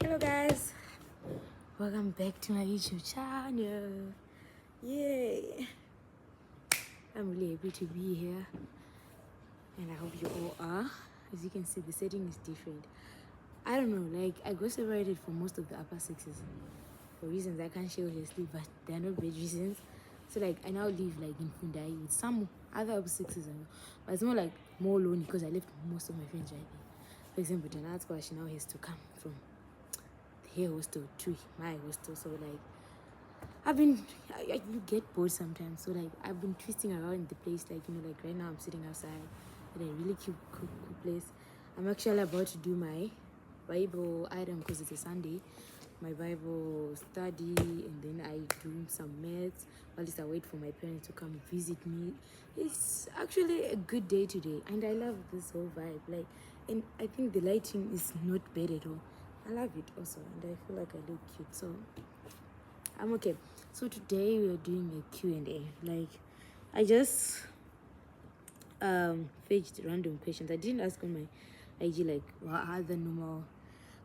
Hello guys, welcome back to my YouTube channel. Yay! I'm really happy to be here and I hope you all are. As you can see, the setting is different. I don't know, like I got separated from most of the upper sixes for reasons I can't share obviously, but they're not bad reasons. So like I now live like in Fundai with some other upper sixes, but it's more like more lonely because I left most of my friends right there. For example, Janat's she now has to come from her hostel to my hostel, so like you get bored sometimes, so like I've been twisting around the place, like like right now I'm sitting outside at a really cute cool place. I'm actually about to do my Bible item because it's a Sunday, my Bible study, and then I do some maths while I wait for my parents to come visit me. It's actually a good day today and I love this whole vibe, like, and I think the lighting is not bad at all. I love it also and I feel like I look cute, so I'm okay. So today we are doing a Q&A. Like I just fetched random questions. I didn't ask on my IG like what other normal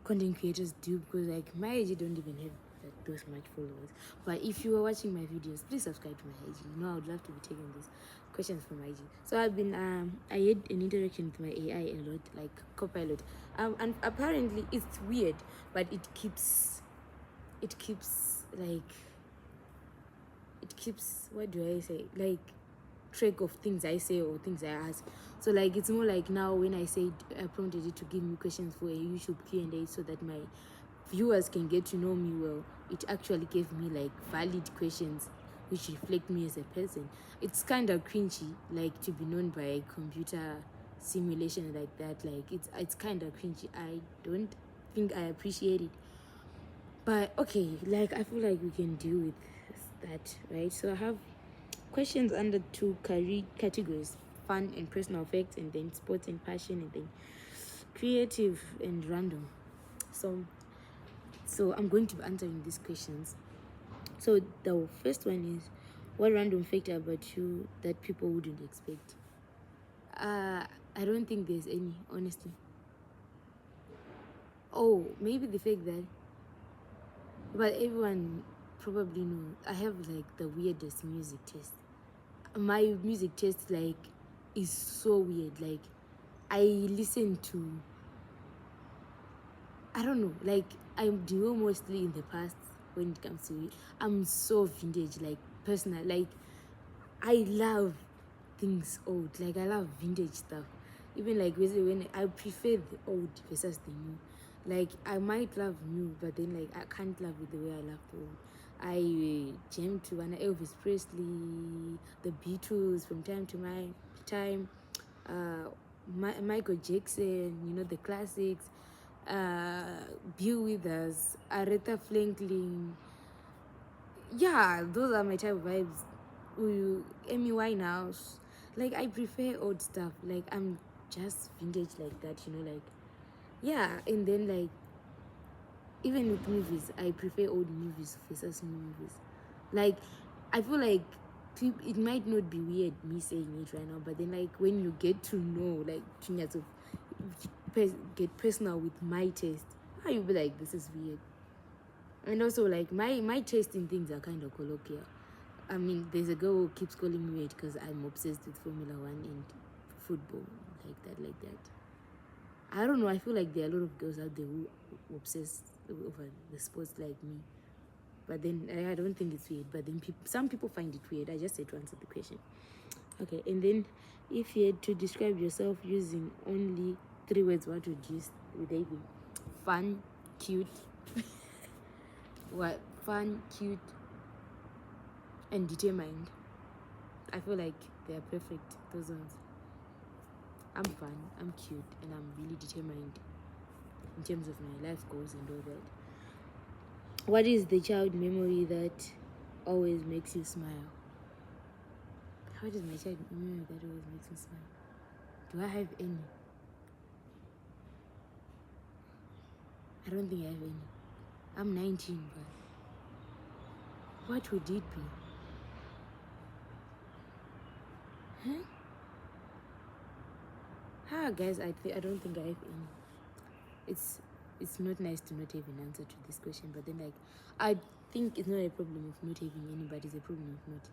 content creators do, because like my IG don't even have like those much followers. But if you are watching my videos, please subscribe to my IG. I would love to be taking these questions from IG. So I've been I had an interaction with my AI a lot, like Copilot. And apparently it's weird, but it keeps like what do I say, like track of things I say or things I ask. So like it's more like now when I prompted it to give me questions for a YouTube Q&A so that my viewers can get to know me well, it actually gave me like valid questions which reflect me as a person. It's kind of cringy, like to be known by a computer simulation like that. Like it's kind of cringy. I don't think I appreciate it, but okay, like I feel like we can deal with that, right? So I have questions under two categories: fun and personal facts, and then sports and passion, and then creative and random. So I'm going to be answering these questions. So the first one is, what random fact about you that people wouldn't expect? I don't think there's any, honestly. Oh, maybe the fact that, but everyone probably know I have like the weirdest music taste. My music taste like is so weird. Like I listen to, I don't know, like I'm duo mostly in the past when it comes to it. I'm so vintage, like personal. Like I love things old. Like I love vintage stuff. Even like when I prefer the old versus the new. Like I might love new, but then like I can't love it the way I love the old. I jam to an Elvis Presley, the Beatles from time to my time, Michael Jackson, the classics, Bill Withers, Aretha Franklin. Yeah, those are my type of vibes. Amy Winehouse. Like I prefer old stuff. Like I'm just vintage like that, like, yeah. And then like even with movies, I prefer old movies versus new movies. Like I feel like it might not be weird me saying it right now, but then like when you get to know, like to get personal with my taste, you'll be like, this is weird. And also like my taste in things are kind of colloquial. I mean, there's a girl who keeps calling me weird because I'm obsessed with Formula One and football, like that. I don't know. I feel like there are a lot of girls out there who obsessed over the sports like me. But then I don't think it's weird. But then some people find it weird. I just said to answer the question. Okay, and then if you had to describe yourself using only 3 words, what would they be? Fun, cute. What? Fun, cute, and determined. I feel like they are perfect, those ones. I'm fun, I'm cute, and I'm really determined in terms of my life goals and all that. What is the child memory that always makes you smile? What is my child memory that always makes me smile? Do I have any? I don't think I have any. I'm 19, but what would it be? Huh? Guys, I don't think I have any. It's it's not nice to not have an answer to this question, but then like I think it's not a problem of not having any, but it's a problem of not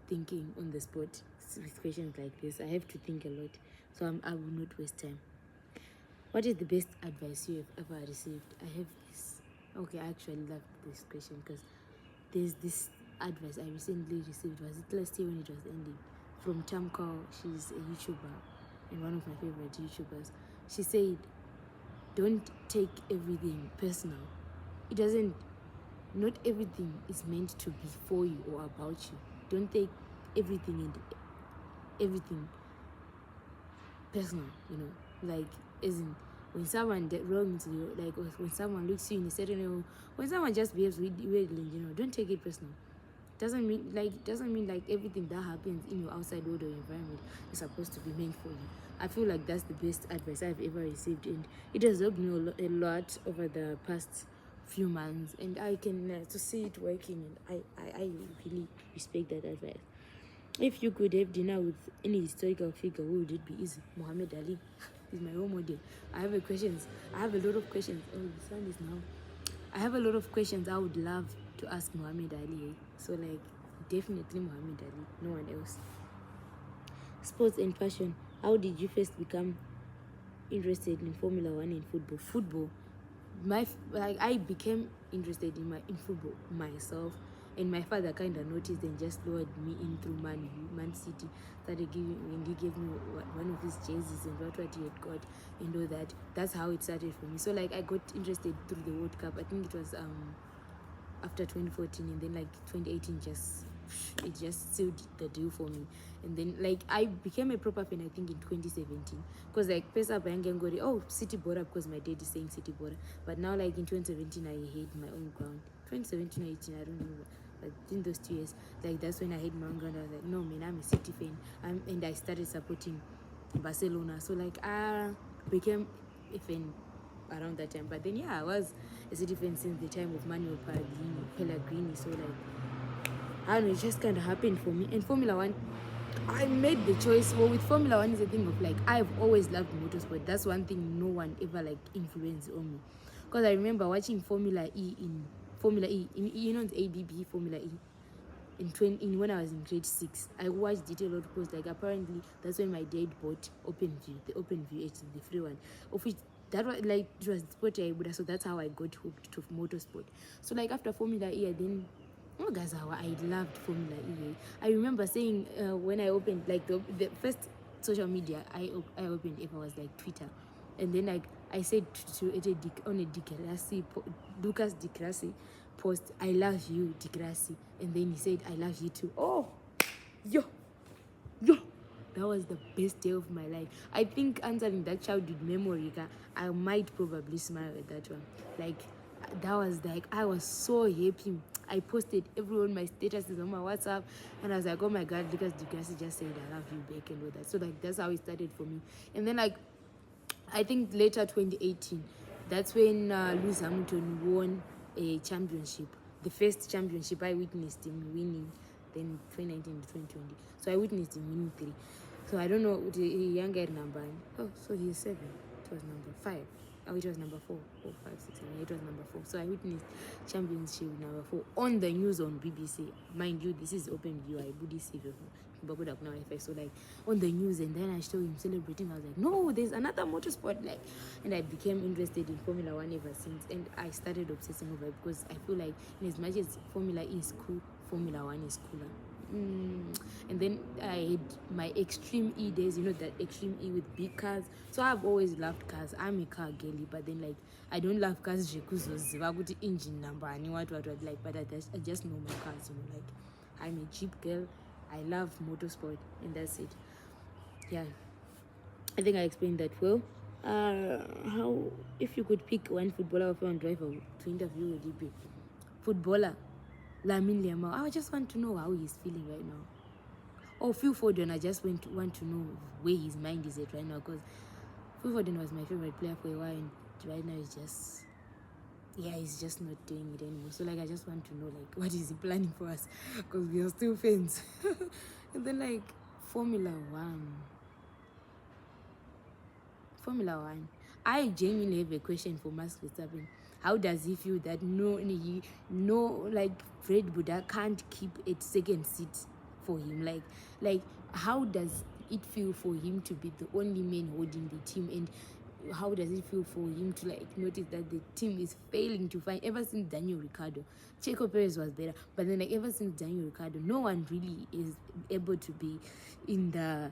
thinking on the spot with questions like this. I have to think a lot, so I will not waste time. What is the best advice you have ever received? I have this. Okay, I actually love this question because there's this advice I recently received. Was it last year when it was ending? From Tamko. She's a YouTuber and one of my favorite YouTubers. She said, "Don't take everything personal. It doesn't. Not everything is meant to be for you or about you. Don't take everything personal. You know, like isn't." When someone did wrong to you, like when someone looks you in a certain way, when someone just behaves weirdly, you know, don't take it personal. Doesn't mean like everything that happens in your outside world or environment is supposed to be meant for you. I feel like that's the best advice I've ever received, and it has helped me a lot over the past few months, and I can to see it working, and I really respect that advice. If you could have dinner with any historical figure, who would it be? Is Muhammad Ali? He's my role model. I have a lot of questions. Oh, the sun is now. I have a lot of questions I would love to ask Muhammad Ali. So like definitely Muhammad Ali, no one else. Sports and fashion. How did you first become interested in Formula One and football? Football. I became interested in football myself, and my father kind of noticed and just lured me in through Man City. Started giving me, and he gave me one of his jerseys and what he had got and all that. That's how it started for me. So like I got interested through the World Cup. I think it was after 2014, and then like 2018 just sealed the deal for me. And then like I became a proper fan, I think, in 2017, because like Pesa Bangangori, oh, City Bora, because my dad is saying City Bora. But now like in 2017 I hid my own ground. 2017 or 18, I don't know, but in those 2 years, like that's when I hid my own ground. I was like, no man, I'm a City fan. And I started supporting Barcelona. So like I became a fan around that time. But then yeah, I was a City fan since the time of Manuel Pellegrini. So like I don't know, it just kind of happened for me. And Formula One, I made the choice. Well, with Formula One is a thing of like I've always loved motorsport. That's one thing no one ever like influenced on me, because I remember watching Formula E in the ABB Formula E in when I was in grade 6. I watched it a lot because like apparently that's when my dad bought the OpenView HD, the free one, of which that was like it was sport I would, so that's how I got hooked to motorsport. So like after Formula E, oh guys, how I loved Formula E. I remember saying when I opened like the first social media I opened ever was like Twitter, and then like I said to Lucas Di Grassi post, "I love you, Di Grassi," and then he said, "I love you too." Oh, yo, that was the best day of my life. I think answering that childhood memory, I might probably smile at that one. Like that was like I was so happy. I posted everyone my statuses on my WhatsApp, and I was like, oh my god, Lucas Di Grassi just said I love you back and all that. So like that's how it started for me. And then like I think later 2018, that's when Lewis Hamilton won a championship, the first championship I witnessed him winning. Then 2019 to 2020, so I witnessed him winning 3. So I don't know the younger number. Oh, so he's 7. It was number 5. Oh, it was number 4. 4, 5, 6, 7. It was number 4. So I witnessed championship number 4 on the news on BBC. Mind you, this is open view. I would see so like on the news, and then I saw him celebrating. I was like, no, there's another motorsport, like, and I became interested in Formula One ever since, and I started obsessing over it because I feel like in as much as Formula E is cool, Formula One is cooler. And then I had my Extreme E days, you know, that Extreme E with big cars. So I've always loved cars. I'm a car girly, but then like I don't love cars the engine number and what like, but I just know my cars, you know, like I'm a Jeep girl. I love motorsport, and that's it. Yeah, I think I explained that well. How, if you could pick one footballer or one driver to interview, would it be? Footballer, Lamine Yamal. I just want to know how he's feeling right now. Or Phil Foden. I just want to know where his mind is at right now, because Phil Foden was my favorite player for a while, and right now he's just not doing it anymore. So like I just want to know like what is he planning for us, because we are still fans. And then like Formula One. Formula One. I genuinely have a question for Max Verstappen. How does he feel that like Red Buddha can't keep a second seat for him? Like how does it feel for him to be the only man holding the team, and how does it feel for him to like notice that the team is failing to find, ever since Daniel Ricciardo? Checo Perez was better, but then like ever since Daniel Ricciardo, no one really is able to be in the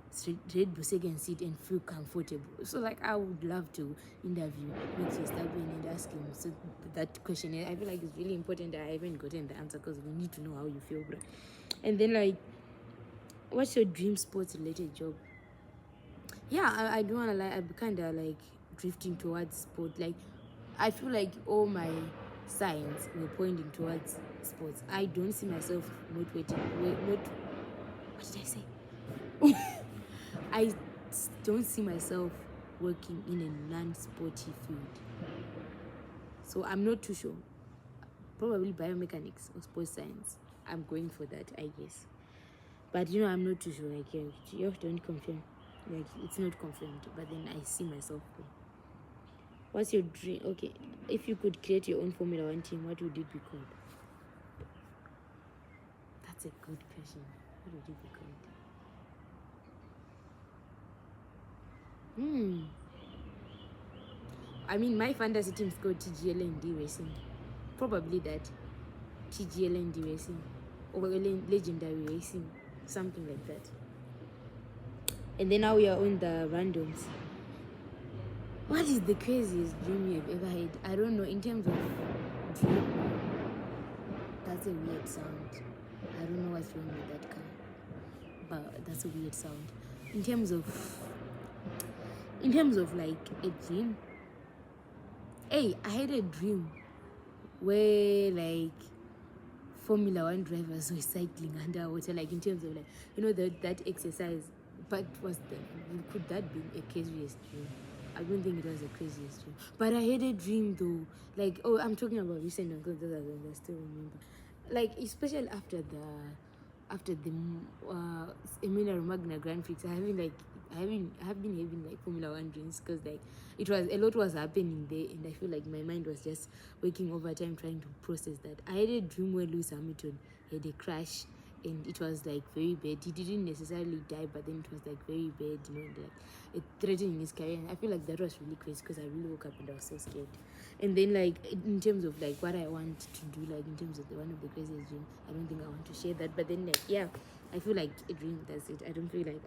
Red Bull second seat and feel comfortable. So like I would love to interview Max Verstappen and ask him that question. I feel like it's really important that I haven't gotten the answer, because we need to know how you feel, bro. And then like, what's your dream sports related job? Yeah, I don't wanna lie, I'm kinda like drifting towards sport. Like I feel like all my signs were pointing towards sports. I don't see myself not what did I say? I don't see myself working in a non-sporty field. So I'm not too sure. Probably biomechanics or sports science. I'm going for that, I guess. But I'm not too sure. Like you have to confirm. Like it's not confirmed, but then I see myself there. What's your dream? Okay, if you could create your own Formula One team, what would it be called? That's a good question. What would it be called? I mean, my fantasy team is called TGLND Racing. Probably that. TGLND Racing. Or Legendary Racing. Something like that. And then now we are on the randoms. What is the craziest dream you've ever had? I don't know. In terms of dream, that's a weird sound. I don't know what's wrong with that car, but that's a weird sound. In terms of like a dream, hey, I had a dream where like Formula One drivers were cycling underwater, like in terms of like that exercise. But could that be a craziest dream? I don't think it was the craziest dream. But I had a dream though. Like, oh, I'm talking about recent ones, because those are the ones I still remember. Like, especially after the Emilia Romagna Grand Prix, I have been having like Formula One dreams, because like a lot was happening there, and I feel like my mind was just working overtime trying to process that. I had a dream where Lewis Hamilton had a crash, and it was like very bad. He didn't necessarily die, but then it was like very bad, and like it threatening his career. And I feel like that was really crazy, because I really woke up and I was so scared. And then like in terms of like what I want to do, like in terms of one of the craziest dreams, I don't think I want to share that. But then like, yeah, I feel like a dream, that's it. I don't feel like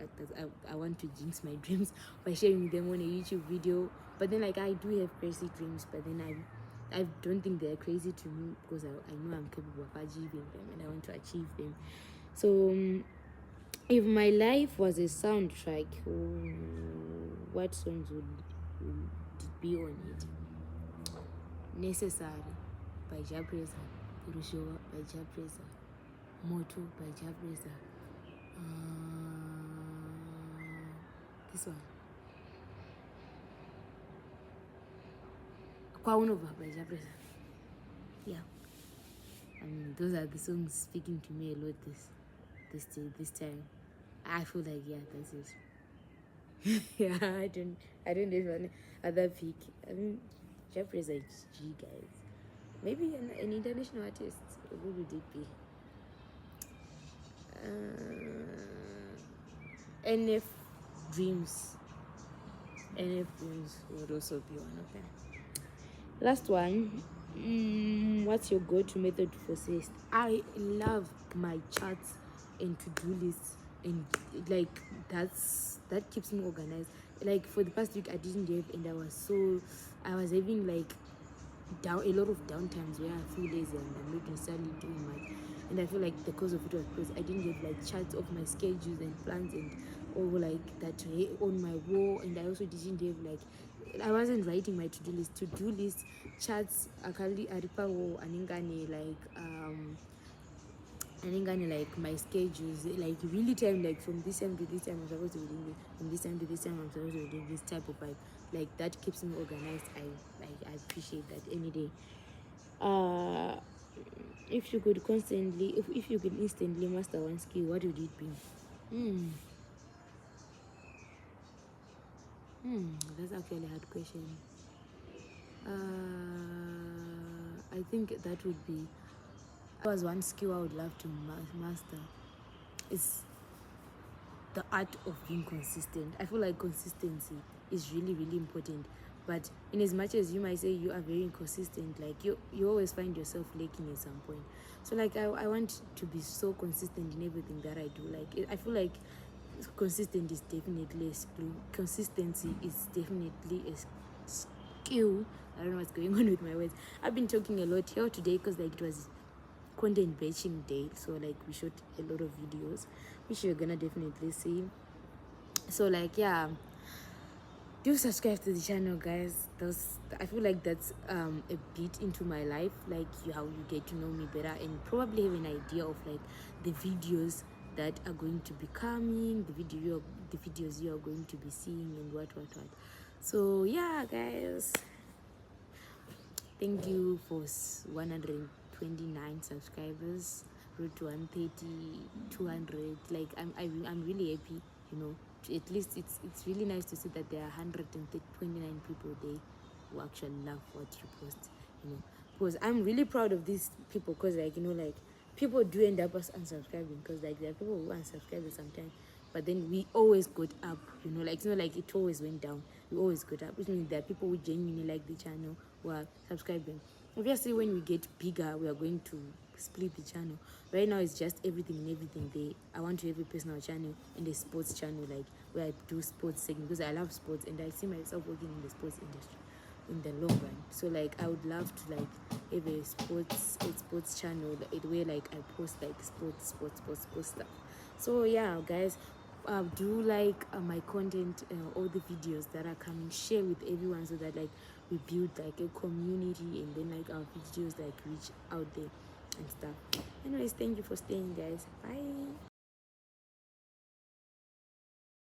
I want to jinx my dreams by sharing them on a YouTube video. But then like I do have crazy dreams, but then I don't think they're crazy to me, because I know I'm capable of achieving them, and I want to achieve them. So if my life was a soundtrack, what songs would it be on it? Necessary by Japreza, Rushowa by Japreza, Moto by Japreza, this one, Kwaunova by Japreza. Yeah, I mean, those are the songs speaking to me a lot this time. I feel like, yeah, that's it. Yeah, I don't have any other pick. I mean, Japreza is G, guys. Maybe an international artist. Who would it be? NF Dreams. NF Dreams would also be one of them. Last one. What's your go-to method for siesta? I love my charts and to-do lists, and like that keeps me organized. Like for the past week I didn't have, and I was having like a lot of downtimes where I feel lazy and I'm not necessarily doing much. And I feel like the cause of it was because I didn't have like charts of my schedules and plans and all like that on my wall. And I also didn't have like, I wasn't writing my to-do list charts akali aripawo aningane like my schedules, like really time, like from this time to this time I'm supposed to be doing this, from this time to this time I'm supposed to be doing this type of vibe. Like that keeps me organized. I appreciate that any day. If you could instantly master one skill, what would it be? That's actually a hard question. I think that would be, there was one skill I would love to master, is the art of being consistent. I feel like consistency is really, really important. But in as much as you might say you are very inconsistent, like you always find yourself lacking at some point. So like I want to be so consistent in everything that I do. Like I feel like consistent is definitely a skill. Consistency is definitely a skill. I don't know what's going on with my words. I've been talking a lot here today because like it was content batching day, so like we shot a lot of videos which you're gonna definitely see. So like, yeah, do subscribe to the channel, guys. I feel like that's a bit into my life, like how you get to know me better and probably have an idea of like the videos that are going to be coming, the videos you are going to be seeing, and what. So yeah, guys, thank you for 129 subscribers, road to 130, 200. Like I'm really happy, you know. At least it's really nice to see that there are 129 people there who actually love what you post, you know. Because I'm really proud of these people, because like, you know, like people do end up us unsubscribing, because like there are people who unsubscribe sometimes, but then we always got up, you know. Like it's not like it always went down, we always got up, which means there are people who genuinely like the channel who are subscribing. Obviously when we get bigger we are going to split the channel. Right now it's just everything and everything there. I want to have a personal channel and a sports channel, like where I do sports segment, because I love sports and I see myself working in the sports industry in the long run. So like I would love to like have a sports channel where like I post like sports stuff. So yeah, guys, do like my content, all the videos that are coming, share with everyone, so that like we build like a community, and then like our videos like reach out there and stuff. Anyways, thank you for staying, guys. Bye.